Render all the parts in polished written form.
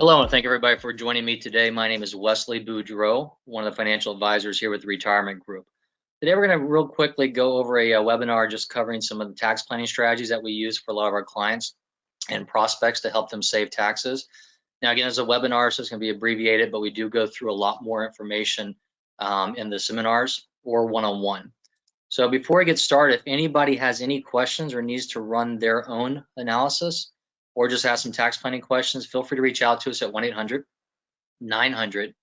Hello, and thank everybody for joining me today. My name is Wesley Boudreau, one of the financial advisors here with the Retirement Group. Today, we're going to real quickly go over a webinar just covering some of the tax planning strategies that we use for a lot of our clients and prospects to help them save taxes. Now, again, it's a webinar, so it's going to be abbreviated, but we do go through a lot more information in the seminars or one-on-one. So before we get started, if anybody has any questions or needs to run their own analysis, or just have some tax planning questions, feel free to reach out to us at 1-800-900-5867.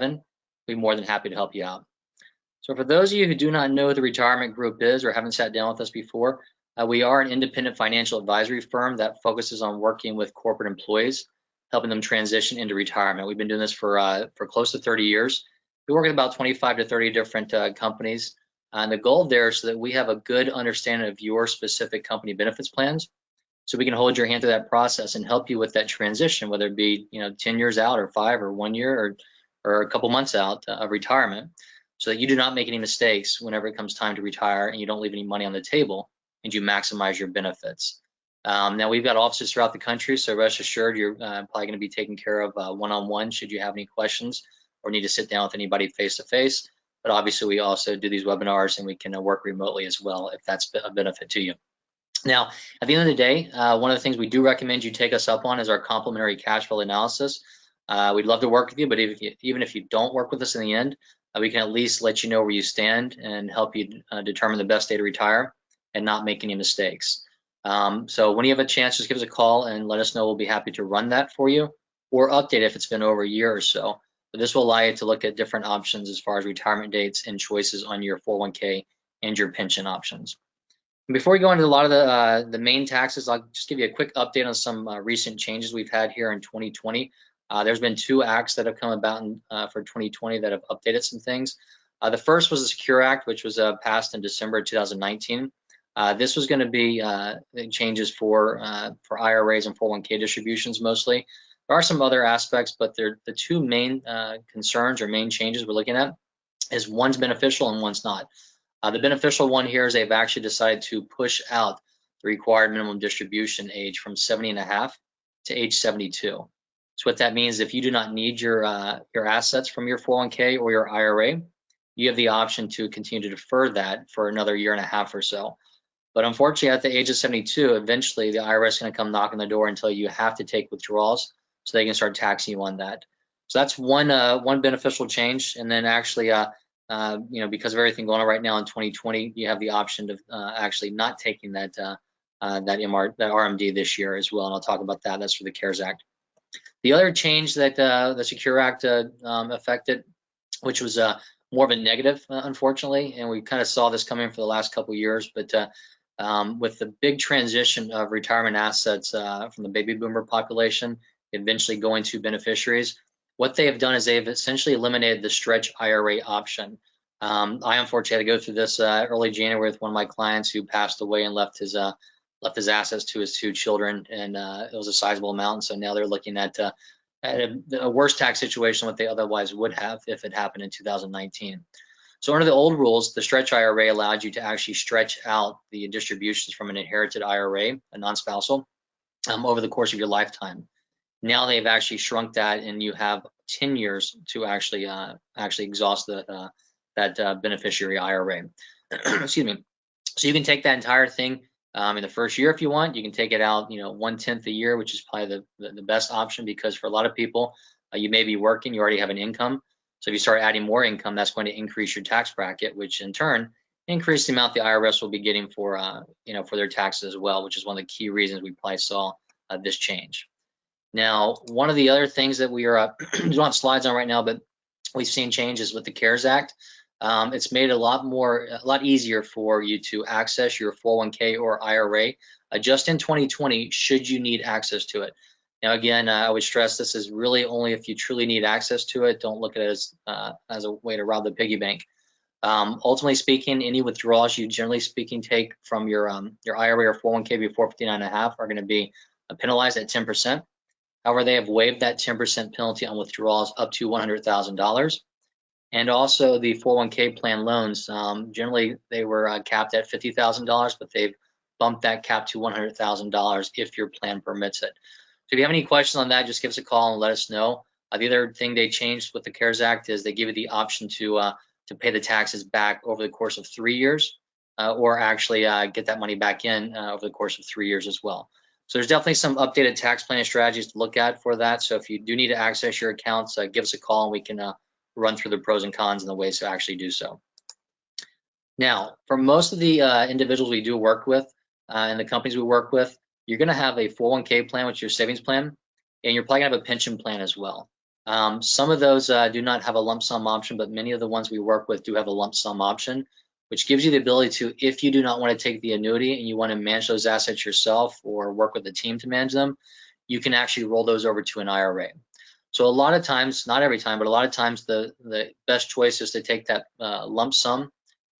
We'll be more than happy to help you out. So for those of you who do not know what the Retirement Group is or haven't sat down with us before, we are an independent financial advisory firm that focuses on working with corporate employees, helping them transition into retirement. We've been doing this for close to 30 years. We work with about 25 to 30 different companies. And the goal there is so that we have a good understanding of your specific company benefits plans, so we can hold your hand through that process and help you with that transition, whether it be 10 years out or 5 or 1 year or a couple months out of retirement, so that you do not make any mistakes whenever it comes time to retire and you don't leave any money on the table and you maximize your benefits. Now, we've got offices throughout the country, so rest assured you're probably going to be taken care of one-on-one should you have any questions or need to sit down with anybody face-to-face. But obviously, we also do these webinars and we can work remotely as well if that's a benefit to you. Now, at the end of the day, one of the things we do recommend you take us up on is our complimentary cash flow analysis. We'd love to work with you, but even if you don't work with us in the end, we can at least let you know where you stand and help you determine the best day to retire and not make any mistakes. So when you have a chance, just give us a call and let us know. We'll be happy to run that for you or update if it's been over a year or so. But this will allow you to look at different options as far as retirement dates and choices on your 401k and your pension options. Before we go into a lot of the main taxes, I'll just give you a quick update on some recent changes we've had here in 2020. There's been 2 acts that have come about for 2020 that have updated some things. The first was the Secure Act, which was passed in December 2019. This was going to be changes for IRAs and 401k distributions mostly. There are some other aspects, but the 2 main concerns or main changes we're looking at is one's beneficial and one's not. The beneficial one here is they've actually decided to push out the required minimum distribution age from 70.5 to age 72. So what that means, if you do not need your assets from your 401k or your IRA, you have the option to continue to defer that for another 1.5 years or so. But unfortunately, at the age of 72, eventually the IRS is going to come knock on the door and tell you have to take withdrawals so they can start taxing you on that. So that's one beneficial change. And then actually, because of everything going on right now in 2020, you have the option of actually not taking that RMD this year as well, and I'll talk about that. That's for the CARES Act. The other change that the Secure Act affected, which was more of a negative, unfortunately, and we kind of saw this coming for the last couple of years, but with the big transition of retirement assets from the baby boomer population eventually going to beneficiaries, what they have done is they've essentially eliminated the stretch IRA option. I unfortunately had to go through this early January with one of my clients who passed away and left his assets to his 2 children, and it was a sizable amount. So now they're looking at a worse tax situation than what they otherwise would have if it happened in 2019. So under the old rules, the stretch IRA allowed you to actually stretch out the distributions from an inherited IRA, a non-spousal, over the course of your lifetime. Now they've actually shrunk that, and you have 10 years to actually exhaust that beneficiary IRA. Excuse me. So you can take that entire thing in the first year if you want. You can take it out, 1/10 a year, which is probably the best option, because for a lot of people, you may be working, you already have an income. So if you start adding more income, that's going to increase your tax bracket, which in turn increase the amount the IRS will be getting for their taxes as well, which is one of the key reasons we probably saw this change. Now, one of the other things that we are, we don't have slides on right now, but we've seen changes with the CARES Act. It's made it a lot easier for you to access your 401k or IRA just in 2020, should you need access to it. Now, again, I would stress this is really only if you truly need access to it. Don't look at it as a way to rob the piggy bank. Ultimately speaking, any withdrawals you generally speaking take from your IRA or 401k before 59.5 are going to be penalized at 10%. However, they have waived that 10% penalty on withdrawals up to $100,000. And also the 401k plan loans, generally they were capped at $50,000, but they've bumped that cap to $100,000 if your plan permits it. if you have any questions on that, just give us a call and let us know. The other thing they changed with the CARES Act is they give you the option to pay the taxes back over the course of 3 years, or actually get that money back in over the course of 3 years as well. So there's definitely some updated tax planning strategies to look at for that. So if you do need to access your accounts, give us a call and we can run through the pros and cons and the ways to actually do so. Now, for most of the individuals we do work with and the companies we work with, you're going to have a 401k plan, which is your savings plan, and you're probably going to have a pension plan as well. Some of those do not have a lump sum option, but many of the ones we work with do have a lump sum option, which gives you the ability to, if you do not want to take the annuity and you want to manage those assets yourself or work with a team to manage them, you can actually roll those over to an IRA. So a lot of times, not every time, but a lot of times the best choice is to take that lump sum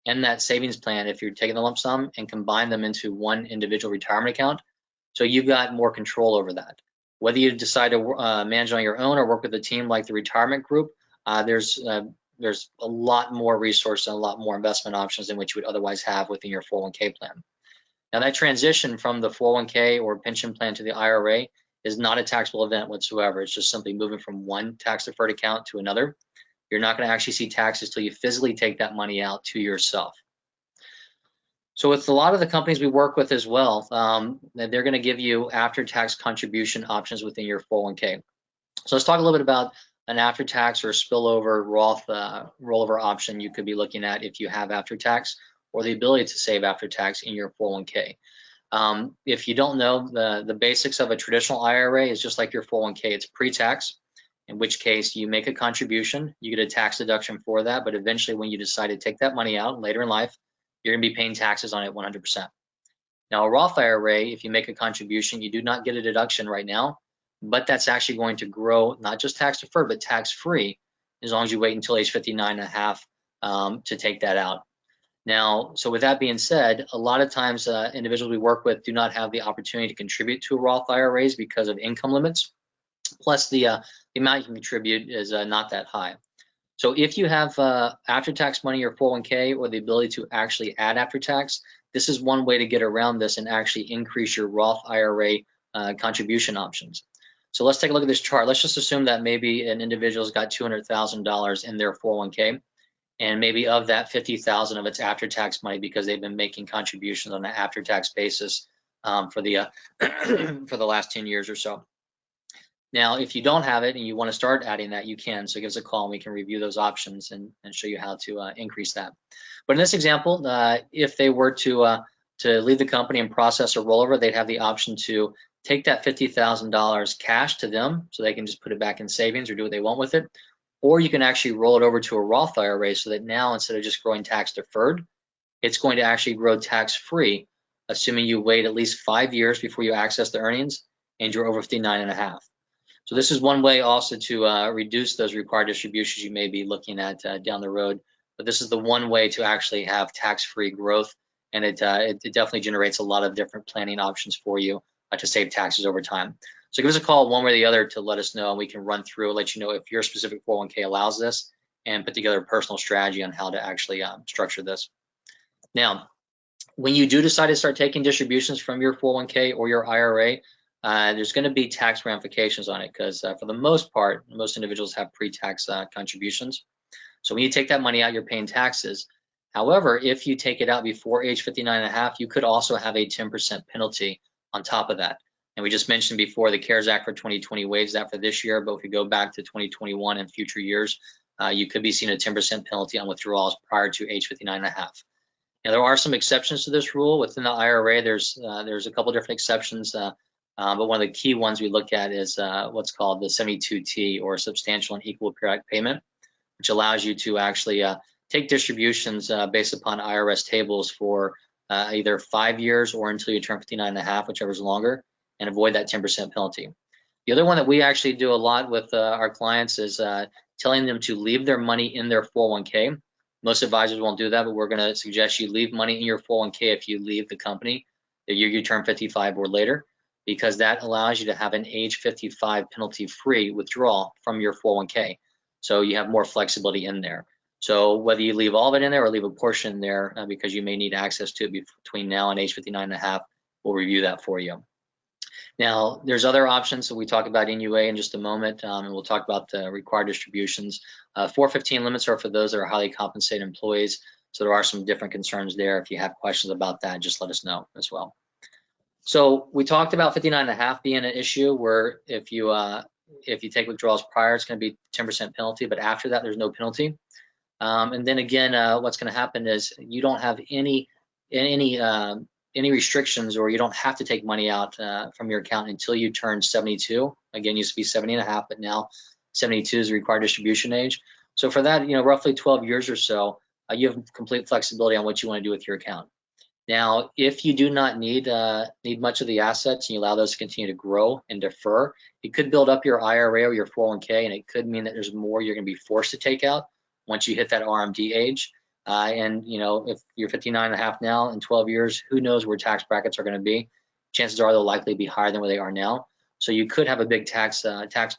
and that savings plan, if you're taking the lump sum, and combine them into one individual retirement account. So you've got more control over that. Whether you decide to manage on your own or work with a team like the retirement group, there's a lot more resources and a lot more investment options than what you would otherwise have within your 401k plan. Now that transition from the 401k or pension plan to the IRA is not a taxable event whatsoever. It's just simply moving from one tax deferred account to another. You're not going to actually see taxes till you physically take that money out to yourself. So with a lot of the companies we work with as well, they're going to give you after-tax contribution options within your 401k. So let's talk a little bit about an after-tax or spillover Roth rollover option you could be looking at if you have after-tax, or the ability to save after-tax in your 401k. If you don't know, the basics of a traditional IRA is just like your 401k. It's pre-tax, in which case you make a contribution, you get a tax deduction for that, but eventually when you decide to take that money out later in life, you're going to be paying taxes on it 100%. Now, a Roth IRA, if you make a contribution, you do not get a deduction right now, but that's actually going to grow, not just tax deferred, but tax free, as long as you wait until age 59 and a half to take that out. Now, so with that being said, a lot of times individuals we work with do not have the opportunity to contribute to Roth IRAs because of income limits. Plus, the amount you can contribute is not that high. So if you have after-tax money in your 401k or the ability to actually add after-tax, this is one way to get around this and actually increase your Roth IRA contribution options. So let's take a look at this chart. Let's just assume that maybe an individual's got $200,000 in their 401k, and maybe of that 50,000 of it's after-tax money because they've been making contributions on an after-tax basis for the for the last 10 years or so. Now, if you don't have it and you want to start adding that, you can. So give us a call and we can review those options and show you how to increase that. But in this example, if they were to leave the company and process a rollover, they'd have the option to take that $50,000 cash to them so they can just put it back in savings or do what they want with it. Or you can actually roll it over to a Roth IRA so that now, instead of just growing tax deferred, it's going to actually grow tax free, assuming you wait at least 5 years before you access the earnings and you're over 59 and a half. So this is one way also to reduce those required distributions you may be looking at down the road. But this is the one way to actually have tax-free growth, and it definitely generates a lot of different planning options for you to save taxes over time. So give us a call one way or the other to let us know, and we can run through and let you know if your specific 401k allows this, and put together a personal strategy on how to actually structure this. Now, when you do decide to start taking distributions from your 401k or your IRA, there's going to be tax ramifications on it because for the most part, most individuals have pre-tax contributions. So when you take that money out, you're paying taxes. However, if you take it out before age 59 and a half, you could also have a 10% penalty on top of that. And we just mentioned before, the CARES Act for 2020 waives that for this year, but if we go back to 2021 and future years, you could be seeing a 10% penalty on withdrawals prior to age 59 and a half. Now, there are some exceptions to this rule. Within the IRA, there's a couple different exceptions, but one of the key ones we look at is what's called the 72T, or substantial and equal periodic payment, which allows you to actually take distributions based upon IRS tables for either 5 years or until you turn 59 and a half, whichever is longer, and avoid that 10% penalty. The other one that we actually do a lot with our clients is telling them to leave their money in their 401k. Most advisors won't do that, but we're going to suggest you leave money in your 401k if you leave the company the year you turn 55 or later, because that allows you to have an age 55 penalty-free withdrawal from your 401k. So you have more flexibility in there. So whether you leave all of it in there or leave a portion there because you may need access to it between now and age 59 and a half, we'll review that for you. Now, there's other options. So we talk about NUA in just a moment, and we'll talk about the required distributions. 415 limits are for those that are highly compensated employees. So there are some different concerns there. If you have questions about that, just let us know as well. So we talked about 59.5 being an issue where if you take withdrawals prior, it's going to be 10% penalty, but after that, there's no penalty. And then again, what's going to happen is you don't have any restrictions, or you don't have to take money out from your account until you turn 72. Again, used to be 70.5, but now 72 is the required distribution age. So for that, roughly 12 years or so, you have complete flexibility on what you want to do with your account. Now, if you do not need much of the assets and you allow those to continue to grow and defer, it could build up your IRA or your 401k, and it could mean that there's more you're going to be forced to take out once you hit that RMD age. And if you're 59.5 now, in 12 years, who knows where tax brackets are going to be? Chances are they'll likely be higher than where they are now. So you could have a big tax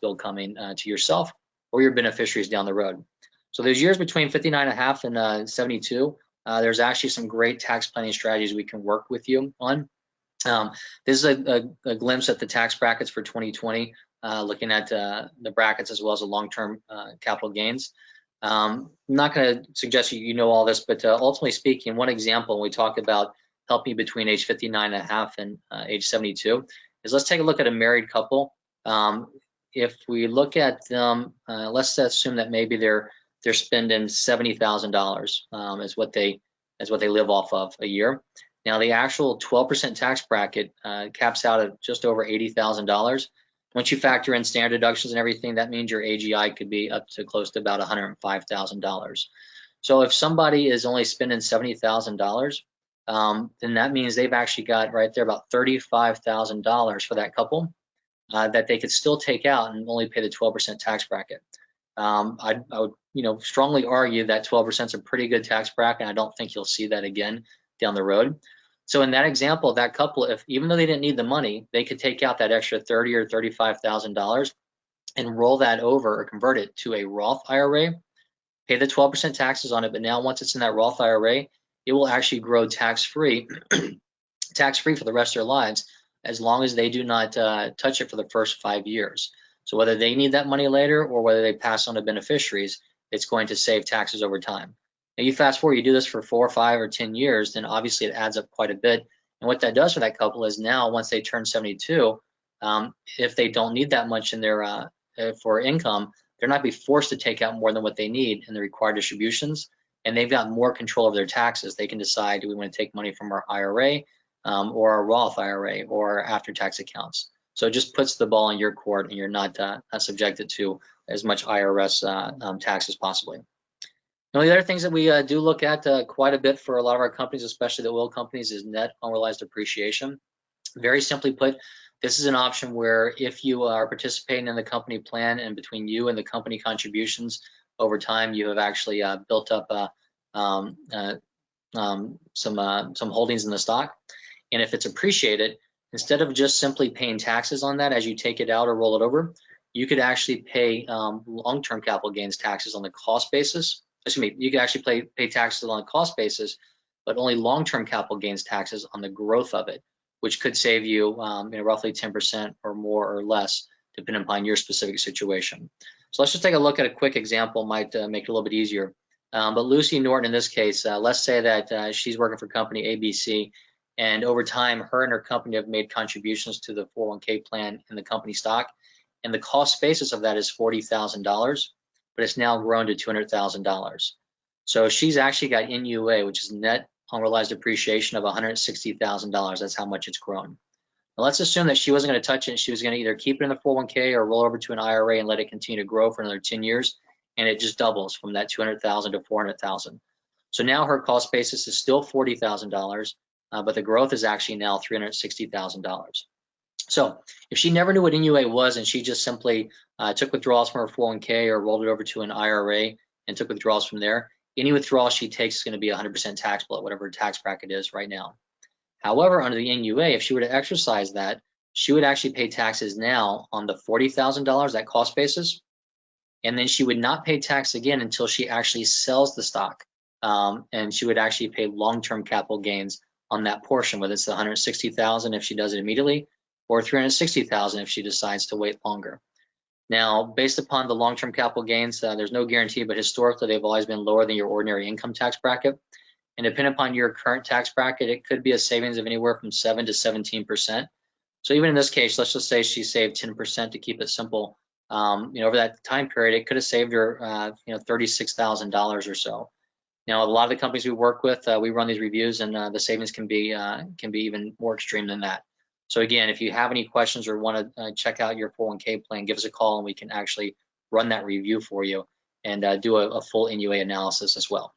bill coming to yourself or your beneficiaries down the road. So those years between 59.5 and 72, there's actually some great tax planning strategies we can work with you on. This is a glimpse at the tax brackets for 2020, looking at the brackets as well as the long-term capital gains. I'm not going to suggest you know all this, but ultimately speaking, one example when we talk about helping between age 59.5 and age 72 is, let's take a look at a married couple. If we look at them, let's assume that maybe they're spending $70,000 as what they live off of a year. Now the actual 12% tax bracket caps out at just over $80,000. Once you factor in standard deductions and everything, that means your AGI could be up to close to about $105,000. So if somebody is only spending $70,000, then that means they've actually got right there about $35,000 for that couple that they could still take out and only pay the 12% tax bracket. I would strongly argue that 12% is a pretty good tax bracket, and I don't think you'll see that again down the road. So in that example, that couple, even though they didn't need the money, they could take out that extra $30,000 or $35,000 and roll that over or convert it to a Roth IRA, pay the 12% taxes on it. But now once it's in that Roth IRA, it will actually grow tax-free for the rest of their lives, as long as they do not touch it for the first 5 years. So whether they need that money later or whether they pass on to beneficiaries, it's going to save taxes over time. Now you fast forward, you do this for 4, 5, or 10 years, then obviously it adds up quite a bit. And what that does for that couple is now once they turn 72, if they don't need that much in their for income, they're not be forced to take out more than what they need in the required distributions, and they've got more control of their taxes. They can decide, do we want to take money from our IRA or our Roth IRA or after-tax accounts. So it just puts the ball in your court, and you're not subjected to as much IRS tax as possibly. Now, the other things that we do look at quite a bit for a lot of our companies, especially the oil companies, is net unrealized appreciation. Very simply put, this is an option where if you are participating in the company plan, and between you and the company contributions over time, you have actually built up some holdings in the stock. And if it's appreciated, instead of just simply paying taxes on that as you take it out or roll it over, you could actually pay long-term capital gains taxes on the cost basis. Excuse me, you could actually pay taxes on the cost basis, but only long-term capital gains taxes on the growth of it, which could save you roughly 10% or more or less, depending upon your specific situation. So let's just take a look at a quick example, might make it a little bit easier. But Lucy Norton, in this case, let's say that she's working for company ABC, and over time, her and her company have made contributions to the 401k plan in the company stock, and the cost basis of that is $40,000, but it's now grown to $200,000. So she's actually got NUA, which is net unrealized appreciation of $160,000. That's how much it's grown. Now let's assume that she wasn't going to touch it, and she was going to either keep it in the 401k or roll over to an IRA and let it continue to grow for another 10 years, and it just doubles from that $200,000 to $400,000. So now her cost basis is still $40,000, but the growth is actually now $360,000. So if she never knew what NUA was, and she just simply took withdrawals from her 401k or rolled it over to an IRA and took withdrawals from there, any withdrawal she takes is going to be 100% taxable at whatever her tax bracket is right now. However, under the NUA, if she were to exercise that, she would actually pay taxes now on the $40,000, that cost basis, and then she would not pay tax again until she actually sells the stock, and she would actually pay long-term capital gains on that portion, whether it's the $160,000 if she does it immediately, or $360,000 if she decides to wait longer. Now, based upon the long-term capital gains, there's no guarantee, but historically they've always been lower than your ordinary income tax bracket. And depending upon your current tax bracket, it could be a savings of anywhere from 7 to 17%. So even in this case, let's just say she saved 10% to keep it simple. Over that time period, it could have saved her, $36,000 or so. Now, a lot of the companies we work with, we run these reviews, and the savings can be even more extreme than that. So again, if you have any questions or want to check out your 401k plan, give us a call and we can actually run that review for you and do a full NUA analysis as well.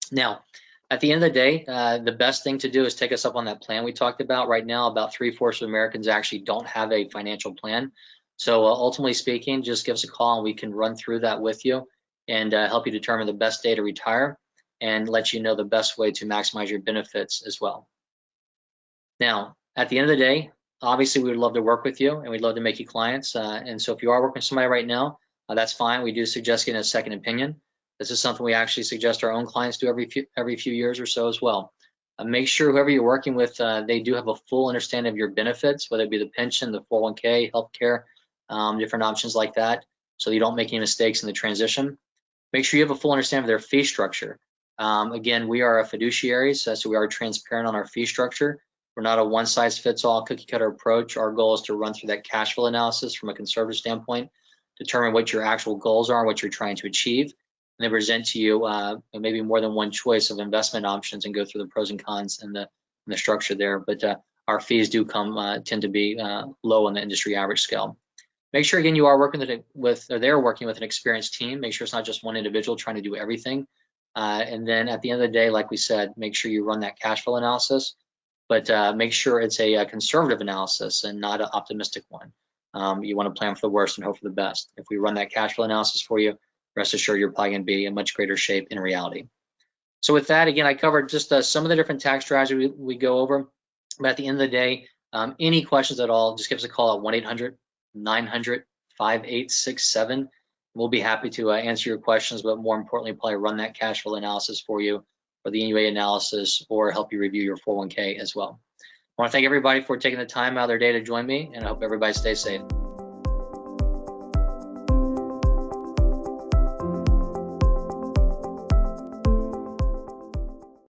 Now, at the end of the day, the best thing to do is take us up on that plan we talked about. Right now, about 3/4 of Americans actually don't have a financial plan. So ultimately speaking, just give us a call and we can run through that with you and help you determine the best day to retire and let you know the best way to maximize your benefits as well. Now, at the end of the day, obviously we would love to work with you and we'd love to make you clients. And so if you are working with somebody right now, that's fine. We do suggest getting a second opinion. This is something we actually suggest our own clients do every few years or so as well. Make sure whoever you're working with, they do have a full understanding of your benefits, whether it be the pension, the 401k, healthcare, different options like that, so you don't make any mistakes in the transition. Make sure you have a full understanding of their fee structure. Again, we are a fiduciary, so we are transparent on our fee structure. We're not a one-size-fits-all cookie-cutter approach. Our goal is to run through that cash flow analysis from a conservative standpoint, determine what your actual goals are, what you're trying to achieve, and then present to you maybe more than one choice of investment options and go through the pros and cons and the structure there. But our fees do tend to be low on the industry average scale. Make sure, again, you are working they're working with an experienced team. Make sure it's not just one individual trying to do everything. And then at the end of the day, like we said, make sure you run that cash flow analysis, but make sure it's a conservative analysis and not an optimistic one. You want to plan for the worst and hope for the best. If we run that cash flow analysis for you, rest assured you're probably going to be in much greater shape in reality. So with that, again, I covered just some of the different tax strategies we go over. But at the end of the day, any questions at all, just give us a call at 1-800-900-5867. We'll be happy to answer your questions, but more importantly, probably run that cash flow analysis for you, or the NUA analysis, or help you review your 401k as well. I want to thank everybody for taking the time out of their day to join me, and I hope everybody stays safe.